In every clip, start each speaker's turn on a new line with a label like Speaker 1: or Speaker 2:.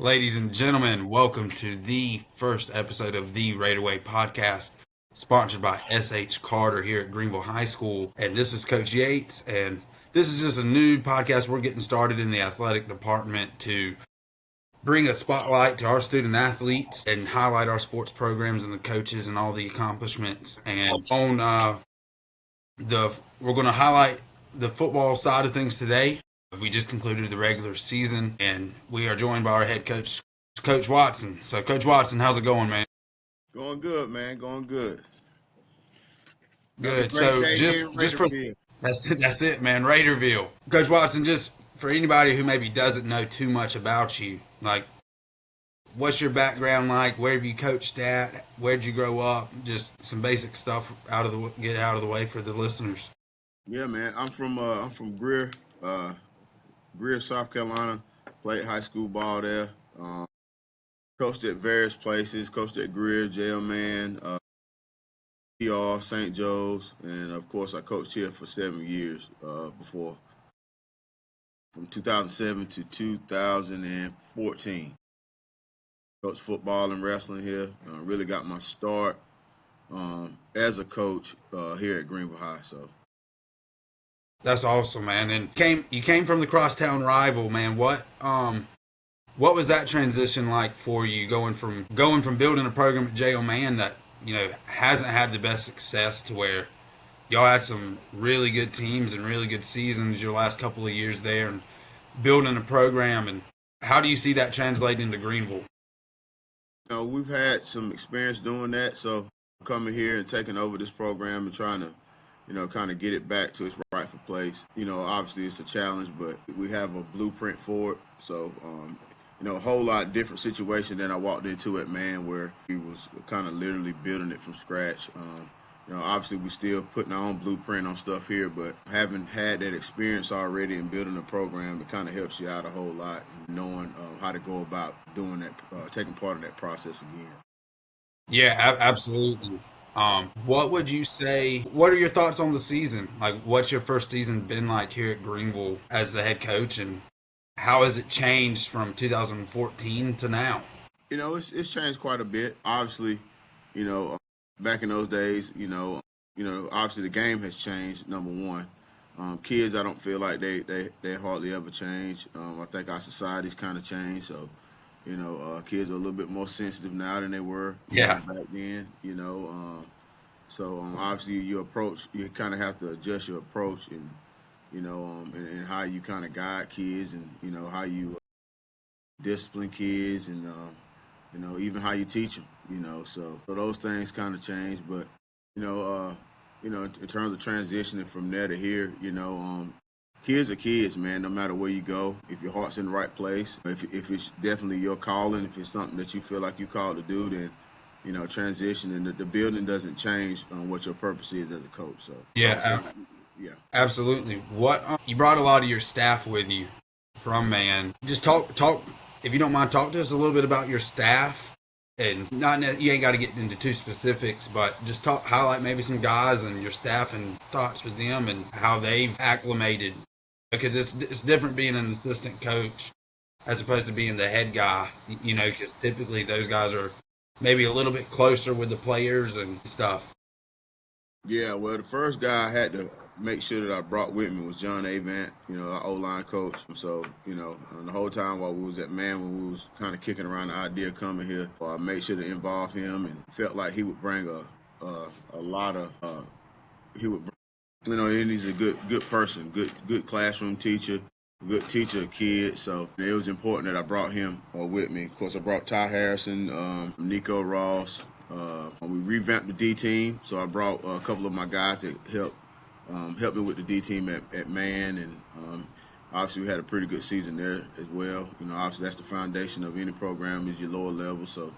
Speaker 1: Ladies and gentlemen, welcome to the first episode of the Raider Way podcast, sponsored by S.H Carter here at Greenville High School. And this is Coach Yates, and this is just a new podcast we're getting started in the athletic department to bring a spotlight to our student athletes and highlight our sports programs and the coaches and all the accomplishments. And we're going to highlight the football side of things today. We just concluded the regular season, and we are joined by our head coach, Coach Watson. So, Coach Watson, how's it going, man?
Speaker 2: Going good, man. Going good. Another
Speaker 1: Good.
Speaker 2: great
Speaker 1: So,
Speaker 2: day here in
Speaker 1: just for
Speaker 2: Raiderville.
Speaker 1: that's it, man. Raiderville, Coach Watson. Just for anybody who maybe doesn't know too much about you, like, what's your background like? Where have you coached at? Where'd you grow up? Just some basic stuff get out of the way for the listeners.
Speaker 2: Yeah, man. I'm from Greer, South Carolina. Played high school ball there. Coached at various places. Coached at Greer, J.L Mann, PR, St. Joe's, and of course I coached here for 7 years before, from 2007 to 2014. Coached football and wrestling here. Really got my start as a coach here at Greenville High. So.
Speaker 1: That's awesome, man. And you came from the crosstown rival, man. What was that transition like for you, going from building a program at J.L Mann that hasn't had the best success to where y'all had some really good teams and really good seasons your last couple of years there, and building a program, and how do you see that translating into Greenville?
Speaker 2: We've had some experience doing that, so coming here and taking over this program and trying to kind of get it back to its rightful place. Obviously it's a challenge, but we have a blueprint for it. So, a whole lot different situation than I walked into at Mann, where he was kind of literally building it from scratch. Obviously we still putting our own blueprint on stuff here, but having had that experience already in building a program, it kind of helps you out a whole lot, knowing how to go about doing that, taking part of that process again.
Speaker 1: Yeah, absolutely. What would you say? What are your thoughts on the season? Like, what's your first season been like here at Greenville as the head coach, and how has it changed from 2014 to now?
Speaker 2: It's changed quite a bit. Obviously, back in those days, obviously the game has changed. Number one, kids, I don't feel like they hardly ever change. I think our society's kind of changed, so. Kids are a little bit more sensitive now than they were back then. So obviously you kind of have to adjust your approach, and and how you kind of guide kids, and how you discipline kids, and even how you teach them. So those things kind of change. But in terms of transitioning from there to here, kids are kids, man, no matter where you go. If your heart's in the right place, if it's definitely your calling, if it's something that you feel like you're called to do, then, transition, and the building doesn't change on what your purpose is as a coach. So
Speaker 1: yeah, absolutely. What you brought a lot of your staff with you from Mann. Just talk, if you don't mind, talk to us a little bit about your staff. And you ain't got to get into too specifics, but just highlight maybe some guys and your staff and thoughts with them and how they've acclimated. Because it's different being an assistant coach as opposed to being the head guy, because typically those guys are maybe a little bit closer with the players and stuff.
Speaker 2: Yeah, well, the first guy I had to make sure that I brought with me was John Avant, our O-line coach. So, and the whole time while we was at Mann, when we was kind of kicking around the idea of coming here, I made sure to involve him, and felt like he would bring a lot of, and he's a good person, good classroom teacher, good teacher of kids. So it was important that I brought him with me. Of course, I brought Ty Harrison, Nico Ross. We revamped the D team, so I brought a couple of my guys that helped me with the D team at Mann, and obviously we had a pretty good season there as well. Obviously that's the foundation of any program, is your lower level, so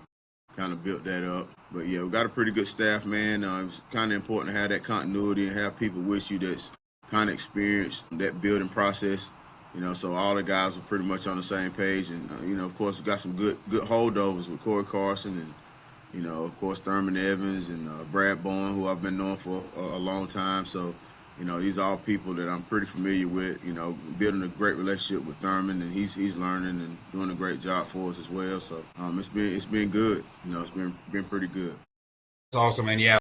Speaker 2: kind of built that up. But yeah, we got a pretty good staff, man. It's kind of important to have that continuity and have people with you that's kind of experienced that building process. So all the guys were pretty much on the same page, and of course we got some good holdovers with Corey Carson, and of course, Thurman Evans and Brad Bowen, who I've been knowing for a long time. So, These are all people that I'm pretty familiar with. Building a great relationship with Thurman, and he's learning and doing a great job for us as well. So it's been good. It's been pretty good.
Speaker 1: It's awesome, and yeah,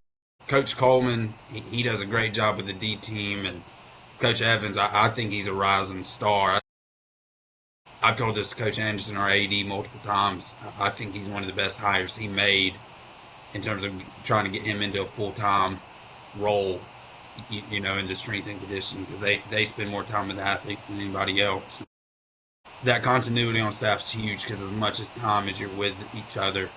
Speaker 1: Coach Coleman, he does a great job with the D team, and Coach Evans, I think he's a rising star. I've told this to Coach Anderson, our AD, multiple times. I think he's one of the best hires he made in terms of trying to get him into a full-time role, in the strength and conditioning, because they spend more time with the athletes than anybody else. That continuity on staff is huge because as much as time as you're with each other.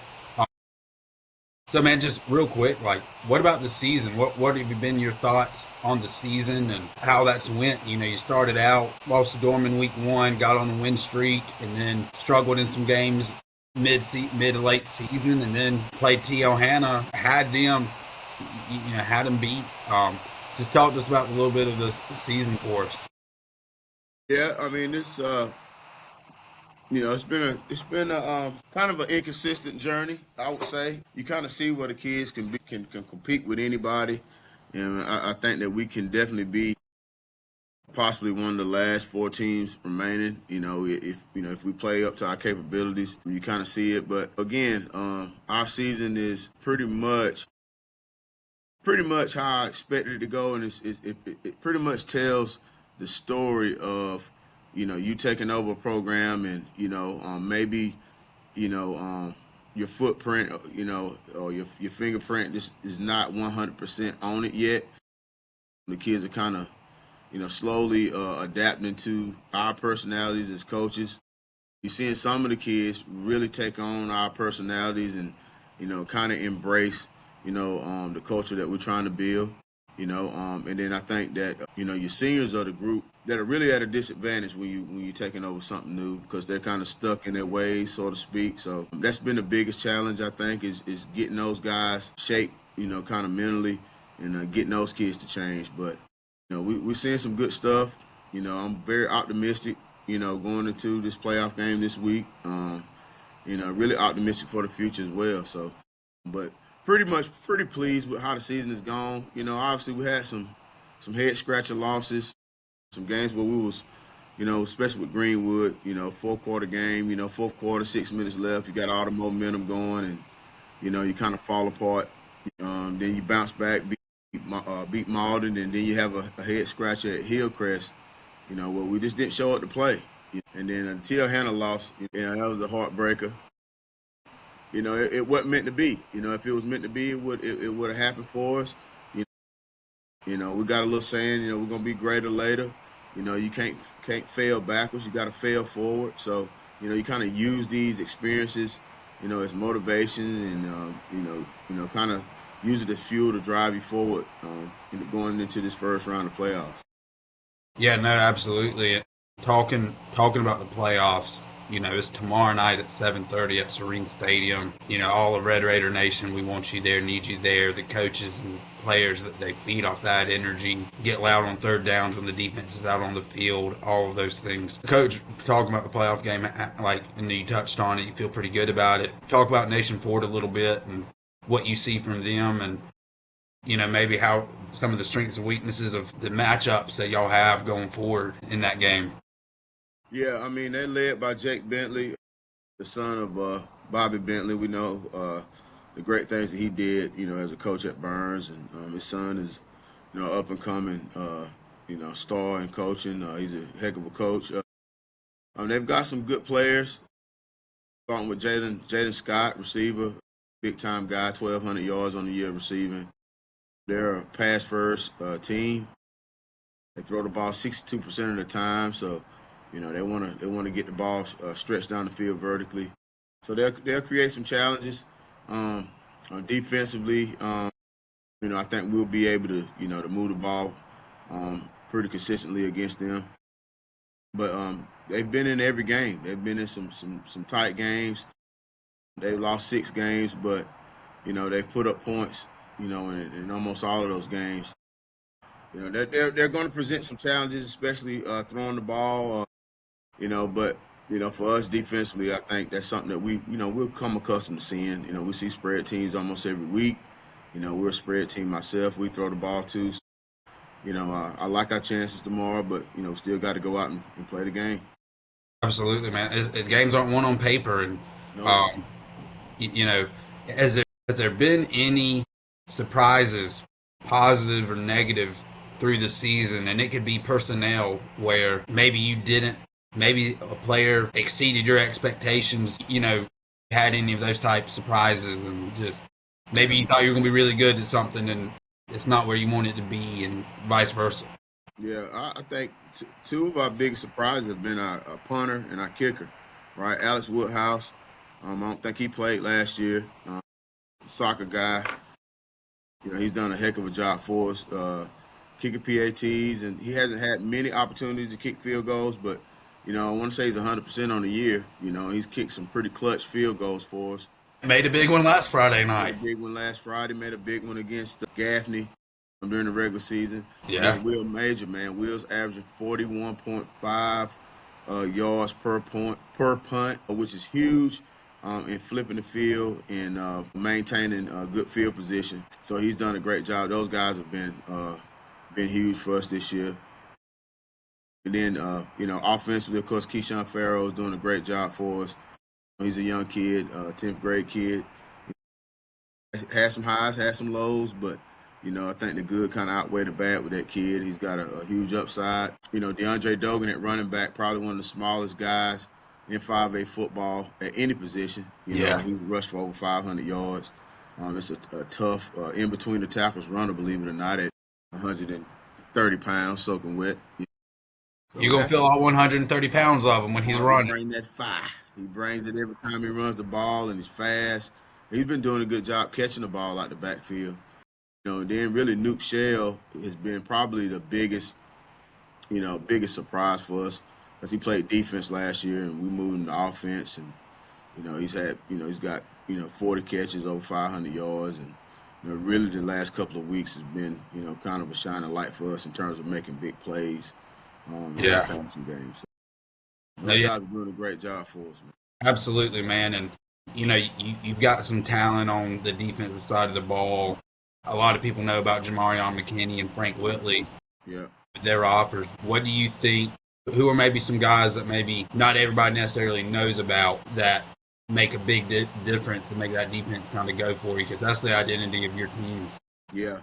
Speaker 1: So, man, just real quick, what about the season? What have been your thoughts on the season and how that's went? You started out, lost to Dorman week 1, got on the win streak, and then struggled in some games mid to late season, and then played T.L. Hanna, had them beat. Just talk to us about a little bit of the season for us.
Speaker 2: Yeah, I mean it's been a kind of an inconsistent journey. I would say you kind of see where the kids can compete with anybody, and I think that we can definitely be possibly one of the last 4 teams remaining. If we play up to our capabilities, you kind of see it. But again, our season is pretty much how I expected it to go, and it pretty much tells the story of you taking over a program, and maybe your footprint, or your fingerprint just is not 100% on it yet. The kids are kind of slowly adapting to our personalities as coaches. You're seeing some of the kids really take on our personalities and kind of embrace the culture that we're trying to build. And then I think that your seniors are the group that are really at a disadvantage when you're taking over something new, because they're kind of stuck in their ways, so to speak. So that's been the biggest challenge, I think, is getting those guys shaped, kind of mentally, and getting those kids to change. But we're seeing some good stuff. I'm very optimistic. Going into this playoff game this week. Really optimistic for the future as well. So, but pretty pleased with how the season has gone. Obviously we had some head scratcher losses, some games where we was, especially with Greenwood, 4-quarter game, 4th quarter, 6 minutes left, you got all the momentum going, and you kind of fall apart. Then you bounce back, beat Malden, and then you have a head scratcher at Hillcrest, where we just didn't show up to play. And then until Hannah lost, that was a heartbreaker. It wasn't meant to be. If it was meant to be, it would have happened for us. We got a little saying, we're gonna be greater later. You can't fail backwards. You got to fail forward. So, you kind of use these experiences, as motivation, and kind of use it as fuel to drive you forward, going into this first round of playoffs.
Speaker 1: Yeah, no, absolutely. Talking about the playoffs, it's tomorrow night at 7:30 at Serene Stadium. All of Red Raider Nation, we want you there, need you there. The coaches and players, that they feed off that energy, get loud on third downs when the defense is out on the field, all of those things. Coach, talking about the playoff game, and you touched on it, you feel pretty good about it. Talk about Nation Ford a little bit and what you see from them, and maybe how some of the strengths and weaknesses of the matchups that y'all have going forward in that game.
Speaker 2: Yeah, I mean, they're led by Jake Bentley, the son of Bobby Bentley. We know the great things that he did, as a coach at Burns, and his son is, up and coming, star in coaching. He's a heck of a coach. They've got some good players. Starting with Jaden Scott, receiver, big time guy, 1,200 yards on the year receiving. They're a pass first team. They throw the ball 62% of the time, so they want to get the ball stretched down the field vertically. So they'll create some challenges. Defensively, I think we'll be able to to move the ball pretty consistently against them. But they've been in every game. They've been in some tight games. They've lost 6 games, but they've put up points. In almost all of those games. They're going to present some challenges, especially throwing the ball. But for us defensively, I think that's something that we'll come accustomed to seeing. We see spread teams almost every week. We're a spread team myself. We throw the ball too. I like our chances tomorrow, but still got to go out and play the game.
Speaker 1: Absolutely, man. Games aren't won on paper, and
Speaker 2: No.
Speaker 1: you know, has there been any surprises, positive or negative, through the season? And it could be personnel where maybe you didn't, maybe a player exceeded your expectations. Had any of those type surprises, and just maybe you thought you were going to be really good at something, and it's not where you want it to be, and vice versa.
Speaker 2: Yeah, I think two of our biggest surprises have been our punter and our kicker, right? Alex Woodhouse. I don't think he played last year. Soccer guy. He's done a heck of a job for us, kicking PATs, and he hasn't had many opportunities to kick field goals, but I want to say he's 100% on the year. He's kicked some pretty clutch field goals for us.
Speaker 1: Made a big one last Friday night.
Speaker 2: Made a big one last Friday. Made a big one against Gaffney during the regular season.
Speaker 1: Yeah.
Speaker 2: And Will Major, man. Will's averaging 41.5 yards per punt, which is huge in flipping the field and maintaining a good field position. So he's done a great job. Those guys have been huge for us this year. And then, offensively, of course, Keyshawn Farrow is doing a great job for us. He's a young kid, 10th grade kid. Had some highs, had some lows, but I think the good kind of outweigh the bad with that kid. He's got a huge upside. DeAndre Dogan at running back, probably one of the smallest guys in 5A football at any position. He's rushed for over 500 yards. It's a tough, in between the tackles runner, believe it or not, at 130 pounds, soaking wet.
Speaker 1: So you're going to feel all 130 pounds of him when he's running.
Speaker 2: He brings that fire. He brings it every time he runs the ball, and he's fast. He's been doing a good job catching the ball out the backfield. Then really Nuke Shell has been probably the biggest surprise for us because he played defense last year and we moved him to offense, and he's got 40 catches, over 500 yards, and really the last couple of weeks has been kind of a shining light for us in terms of making big plays in the passing games. So those guys are doing a great job for us, man.
Speaker 1: Absolutely, man, and you've got some talent on the defensive side of the ball. A lot of people know about Jamarion McKinney and Frank Whitley.
Speaker 2: Yeah.
Speaker 1: Their offers. What do you think? Who are maybe some guys that maybe not everybody necessarily knows about that make a big difference and make that defense kind of go for you? Because that's the identity of your team.
Speaker 2: Yeah.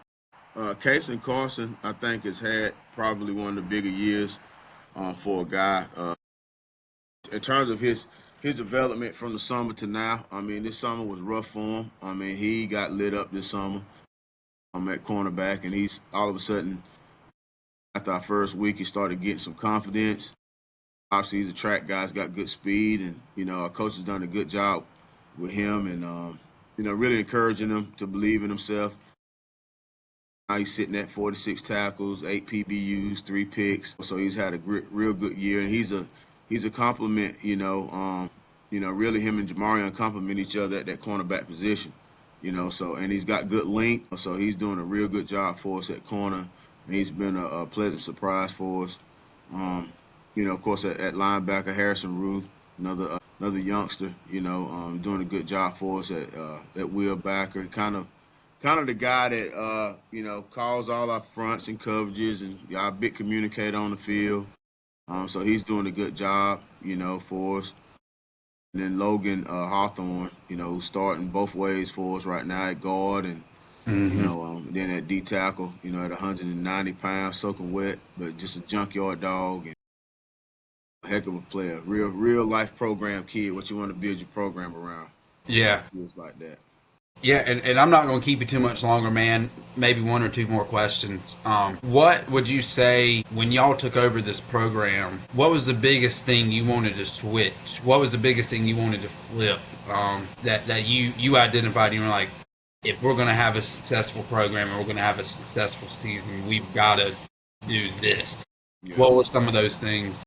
Speaker 2: Kason Carson, I think, has had probably one of the bigger years for a guy. In terms of his development from the summer to now, this summer was rough for him. He got lit up this summer. At cornerback, and he's all of a sudden, after our first week, he started getting some confidence. Obviously, he's a track guy, he's got good speed, and our coach has done a good job with him, and really encouraging him to believe in himself. Now he's sitting at 46 tackles, 8 PBUs, 3 picks, so he's had a real good year, and he's a compliment. Really him and Jamarion complement each other at that cornerback position. And he's got good length, so he's doing a real good job for us at corner. And he's been a pleasant surprise for us. Of course, at linebacker, Harrison Ruth, another youngster, doing a good job for us at wheelbacker. Kind of the guy that, calls all our fronts and coverages and our big communicator on the field. So he's doing a good job, for us. And then Logan Hawthorne, who's starting both ways for us right now at guard and, then at D tackle, at 190 pounds, soaking wet, but just a junkyard dog and a heck of a player. Real life program kid, what you want to build your program around.
Speaker 1: Yeah.
Speaker 2: It's like that.
Speaker 1: Yeah, and I'm not going to keep you too much longer, man. Maybe one or two more questions. What would you say when y'all took over this program? What was the biggest thing you wanted to switch? What was the biggest thing you wanted to flip that you identified? And you were like, if we're going to have a successful program and we're going to have a successful season, we've got to do this. Yeah. What were some of those things?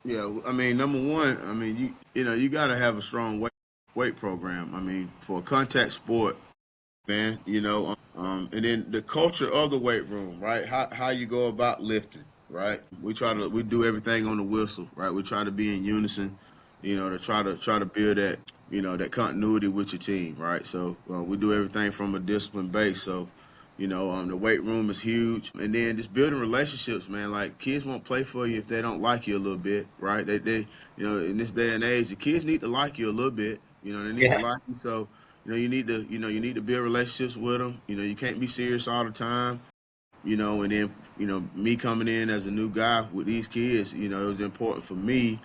Speaker 2: Yeah, number one, you got to have a strong weight program. For a contact sport, man, and then the culture of the weight room, right? How you go about lifting, right? We do everything on the whistle, right? We try to be in unison, to try to build that, that continuity with your team, right? So we do everything from a disciplined base. So, The weight room is huge, and then just building relationships, man. Like kids won't play for you if they don't like you a little bit, right? They in this day and age, the kids need to like you a little bit. They need to
Speaker 1: Yeah.
Speaker 2: like you. So, you need to build relationships with them. You can't be serious all the time. And then me coming in as a new guy with these kids, it was important for me,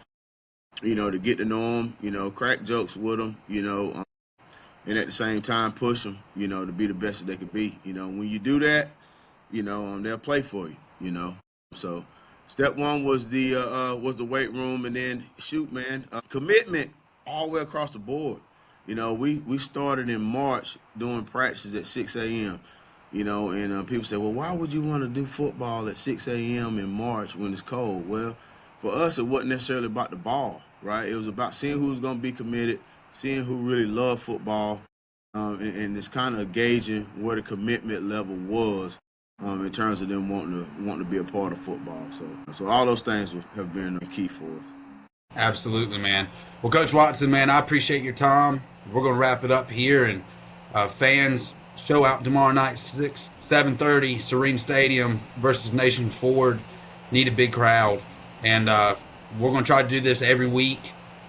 Speaker 2: to get to know them, crack jokes with them, and at the same time push them, to be the best that they could be. When you do that, they'll play for you. So step one was the weight room, and then shoot, man, commitment all the way across the board. We started in March doing practices at 6 a.m. And people say, well, why would you want to do football at 6 a.m. in March when it's cold? Well, for us, it wasn't necessarily about the ball, right? It was about seeing who was going to be committed, seeing who really loved football, and just kind of gauging where the commitment level was in terms of them wanting to be a part of football. So all those things have been key for us.
Speaker 1: Absolutely, man. Well, Coach Watson, man, I appreciate your time. We're going to wrap it up here, and fans, show out tomorrow night, 7:30, Serene Stadium versus Nation Ford. Need a big crowd, and we're going to try to do this every week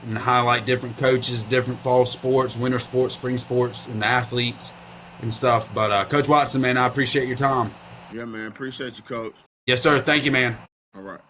Speaker 1: and highlight different coaches, different fall sports, winter sports, spring sports, and athletes and stuff. But Coach Watson, man, I appreciate your time.
Speaker 2: Yeah, man. Appreciate you, Coach.
Speaker 1: Yes, sir. Thank you, man.
Speaker 2: All right.